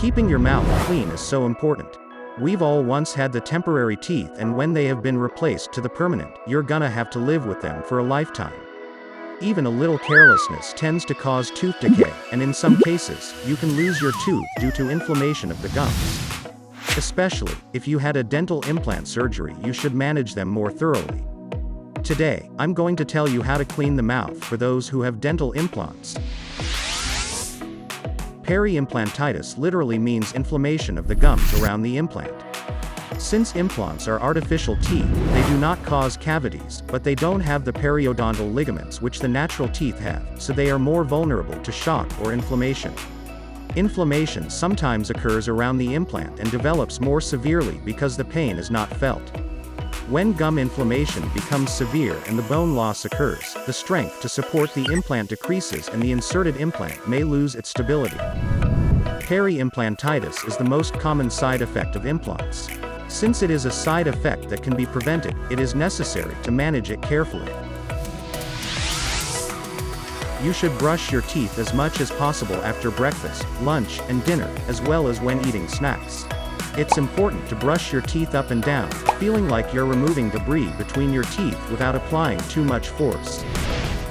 Keeping your mouth clean is so important. We've all once had the temporary teeth, and when they have been replaced to the permanent, you're gonna have to live with them for a lifetime. Even a little carelessness tends to cause tooth decay, and in some cases, you can lose your tooth due to inflammation of the gums. Especially, if you had a dental implant surgery, you should manage them more thoroughly. Today, I'm going to tell you how to clean the mouth for those who have dental implants. PeriImplantitis literally means inflammation of the gums around the implant. Since implants are artificial teeth, they do not cause cavities, but they don't have the periodontal ligaments which the natural teeth have, so they are more vulnerable to shock or inflammation. Inflammation sometimes occurs around the implant and develops more severely because the pain is not felt. When gum inflammation becomes severe and the bone loss occurs, the strength to support the implant decreases and the inserted implant may lose its stability. PeriImplantitis is the most common side effect of implants. Since it is a side effect that can be prevented, it is necessary to manage it carefully. You should brush your teeth as much as possible after breakfast, lunch, and dinner, as well as when eating snacks. It's important to brush your teeth up and down, feeling like you're removing debris between your teeth without applying too much force.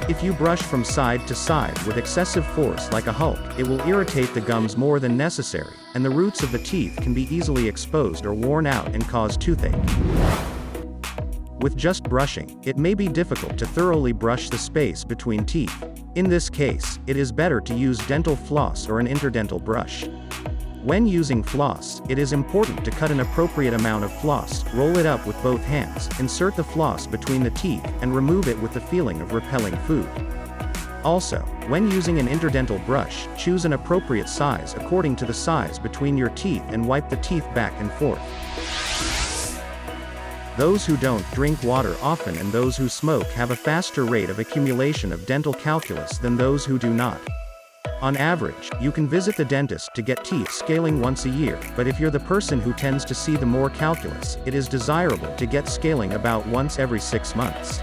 If you brush from side to side with excessive force like a Hulk, it will irritate the gums more than necessary, and the roots of the teeth can be easily exposed or worn out and cause toothache. With just brushing, it may be difficult to thoroughly brush the space between teeth. In this case, it is better to use dental floss or an interdental brush. When using floss, it is important to cut an appropriate amount of floss, roll it up with both hands, insert the floss between the teeth, and remove it with the feeling of repelling food. Also, when using an interdental brush, choose an appropriate size according to the size between your teeth and wipe the teeth back and forth. Those who don't drink water often and those who smoke have a faster rate of accumulation of dental calculus than those who do not. On average, you can visit the dentist to get teeth scaling once a year, but if you're the person who tends to see the more calculus, it is desirable to get scaling about once every 6 months.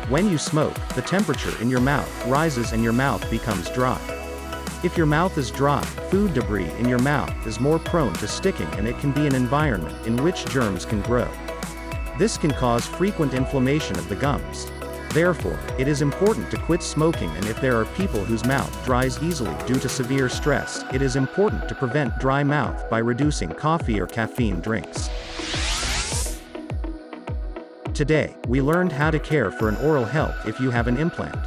When you smoke, the temperature in your mouth rises and your mouth becomes dry. If your mouth is dry, food debris in your mouth is more prone to sticking, and it can be an environment in which germs can grow. This can cause frequent inflammation of the gums. Therefore, it is important to quit smoking, and if there are people whose mouth dries easily due to severe stress, it is important to prevent dry mouth by reducing coffee or caffeine drinks. Today, we learned how to care for an oral health if you have an implant.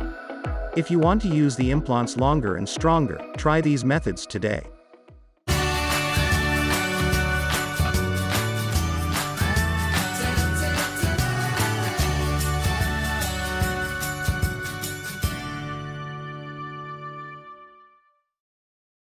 If you want to use the implants longer and stronger, try these methods today.